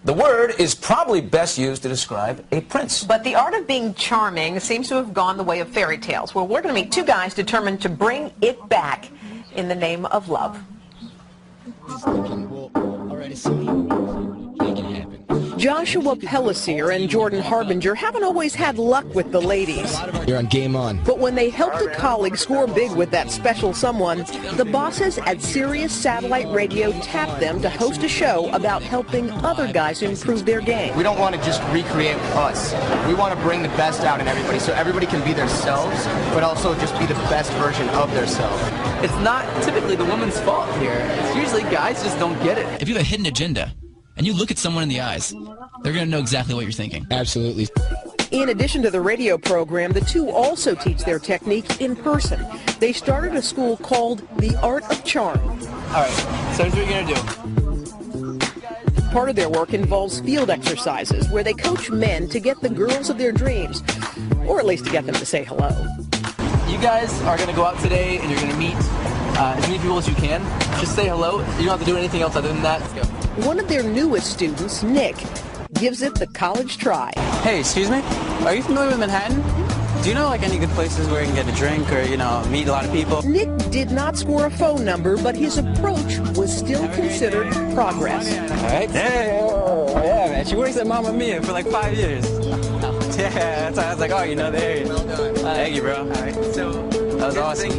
The word is probably best used to describe a prince. But the art of being charming seems to have gone the way of fairy tales. Well, we're going to meet two guys determined to bring it back in the name of love. Joshua Pellicer and Jordan Harbinger haven't always had luck with the ladies. You're on Game On. But when they helped a colleague score big with that special someone, the bosses at Sirius Satellite Radio tapped them to host a show about helping other guys improve their game. We don't want to just recreate us. We want to bring the best out in everybody so everybody can be themselves, but also just be the best version of themselves. It's not typically the woman's fault here. It's usually guys just don't get it. If you have a hidden agenda, and you look at someone in the eyes, they're going to know exactly what you're thinking. Absolutely. In addition to the radio program, the two also teach their technique in person. They started a school called The Art of Charm. All right, so here's what you're going to do. Part of their work involves field exercises where they coach men to get the girls of their dreams, or at least to get them to say hello. You guys are going to go out today and you're going to meet as many people as you can. Just say hello. You don't have to do anything else other than that. Let's go. One of their newest students, Nick, gives it the college try. Hey, excuse me? Are you familiar with Manhattan? Do you know like any good places where you can get a drink or, you know, meet a lot of people? Nick did not score a phone number, but his approach was still considered progress. All right. Yeah, man. She works at Mamma Mia for like 5 years. Yeah, that's why I was like, oh, you know the area. Thank you, bro. All right, so that was awesome.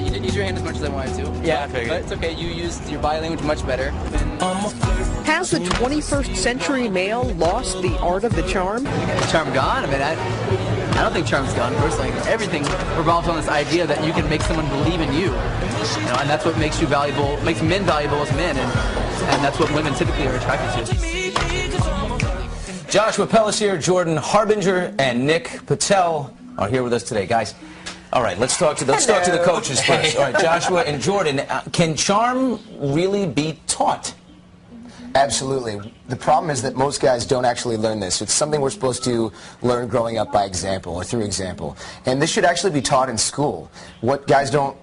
You didn't use your hand as much as I wanted to. Yeah, I figured. But it's okay. You used your body language much better. Has the 21st century male lost the art of the charm? Charm gone? I mean, I don't think charm's gone, personally. Everything revolves on this idea that you can make someone believe in you. You know, and that's what makes you valuable, makes men valuable as men, and that's what women typically are attracted to. Joshua Pellicer, Jordan Harbinger, and Nick Patel are here with us today, guys. All right, let's talk to the coaches first. All right, Joshua and Jordan, can charm really be taught? Absolutely. The problem is that most guys don't actually learn this. It's something we're supposed to learn growing up by example or through example. And this should actually be taught in school. What guys don't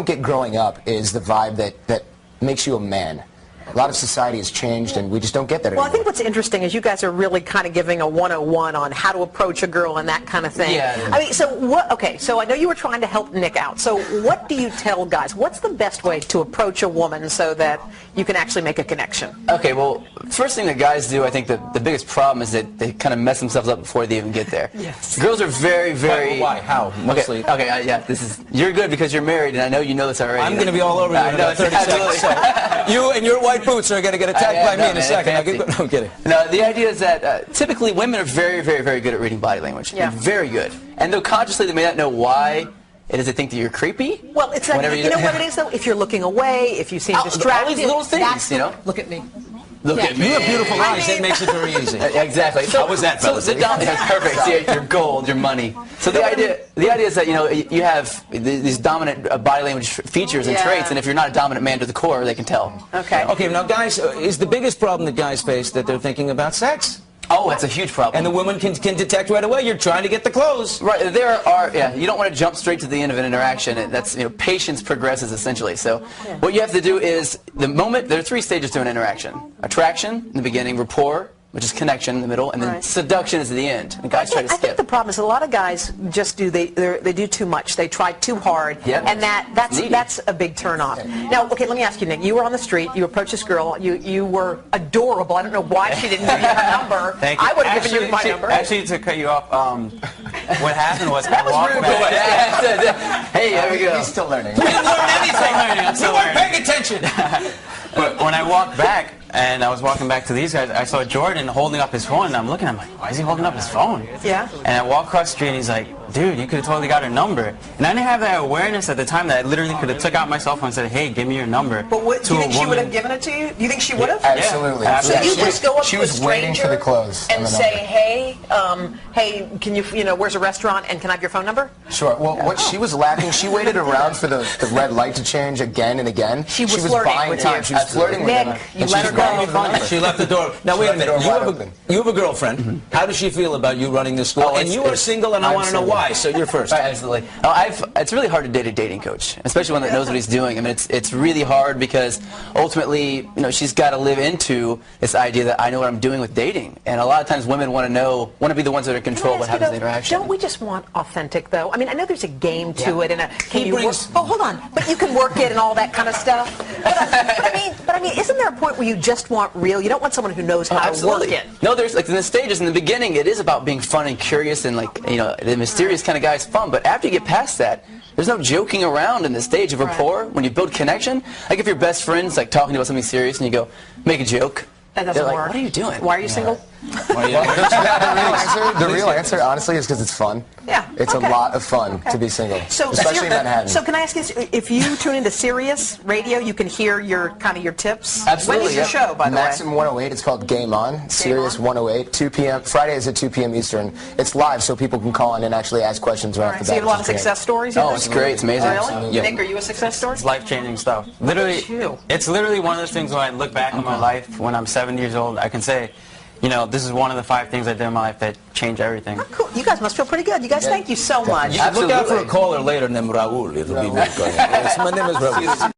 get growing up is the vibe that makes you a man. A lot of society has changed, and we just don't get that anymore. Well, I think what's interesting is you guys are really kind of giving a 101 on how to approach a girl and that kind of thing. Yeah. I mean, so what? Okay, so I know you were trying to help Nick out. So what do you tell guys? What's the best way to approach a woman so that you can actually make a connection? Okay, well, first thing that guys do, I think the biggest problem is that they kind of mess themselves up before they even get there. Yes. Girls are very, very... Why? How? Mostly. Okay, yeah, you're good because you're married, and I know you know this already. I'm going to be all over you in about 30 seconds. So you and your white boots are going to get attacked by me in a second. No, I'm kidding. No, the idea is that typically women are very, very, very good at reading body language. Yeah. Very good. And though consciously they may not know why it is they think that you're creepy. Well, it's like, you know what it is, though? If you're looking away, if you seem distracted. All these little things, you know? Look at me. Look at me. You have beautiful eyes. That makes it very easy. Exactly. So, how was that, fellas? So perfect. See, your gold, your money. So the idea is that, you know, you have these dominant body language features and traits, and if you're not a dominant man to the core, they can tell. Okay. Okay, now guys, is the biggest problem that guys face that they're thinking about sex? Oh, that's a huge problem. And the woman can detect right away. You're trying to get the clothes. Right. You don't want to jump straight to the end of an interaction. That's, you know, patience progresses essentially. So what you have to do is there are 3 stages to an interaction. Attraction in the beginning, rapport, which is connection in the middle, and then seduction is at the end. And guys try to skip. I think the problem is a lot of guys just do they do too much. They try too hard, and that's a big turnoff. Now, okay, let me ask you, Nick. You were on the street. You approached this girl. You were adorable. I don't know why she didn't give you her number. Thank you. I would have given you my number. Actually, to cut you off, what happened was I walked back. Hey, there we go. He's still learning. We didn't learn anything. You weren't paying attention. But when I walked back, and I was walking back to these guys, I saw Jordan holding up his phone, and I'm looking, I'm like, why is he holding up his phone? Yeah. And I walk across the street, and he's like, dude, you could have totally got her number. And I didn't have that awareness at the time that I literally could have took out my cell phone and said, hey, give me your number. But do you think she would have given it to you? Do you think she would have? Absolutely. Yeah. So you just go up to a stranger waiting for the clothes and say, hey, can you know, where's a restaurant, and can I have your phone number? Sure. Well, what she was lacking, she waited around for the red light to change again and again. She was flirting buying with time. you. She was flirting with him. Nick, you let her go. She left the door. Now, wait a minute. You have a girlfriend. How does she feel about you running this school? And you are single, and I want to know why. Why? So you're first. Right, absolutely. It's really hard to date a dating coach, especially one that knows what he's doing. I mean, it's really hard because ultimately, she's got to live into this idea that I know what I'm doing with dating. And a lot of times women want to be the ones that are in control of what happens in the interaction. Don't we just want authentic, though? I mean, I know there's a game to it, and hold on, but you can work it and all that kind of stuff. But I mean, isn't there a point where you just want real? You don't want someone who knows how to work it. No, there's in the stages in the beginning, it is about being fun and curious and the mysterious kind of guy is fun. But after you get past that, there's no joking around in the stage of rapport. When you build connection, like if your best friend's like talking about something serious and you go make a joke. That doesn't work. work. What are you doing? Why are you single? The real answer, honestly, is because it's fun. Yeah. It's a lot of fun to be single, especially in Manhattan. So can I ask you this? If you tune into Sirius Radio, you can hear your tips? Absolutely. When is your show, by the way? Maximum 108. It's called Game On. Sirius 108, 2 p.m. Fridays at 2 p.m. Eastern. It's live, so people can call in and actually ask questions right off the bat. So you have a lot of success stories? Oh, it's great. It's amazing. Really? Yeah. Nick, are you a success story? It's life-changing stuff. Literally, it's literally one of those things when I look back on my life when I'm 7 years old, I can say, this is one of the 5 things I did in my life that changed everything. Oh, cool. You guys must feel pretty good. You guys, thank you so much. Look out for a caller later named Raul. It'll be really good. My name is Raul.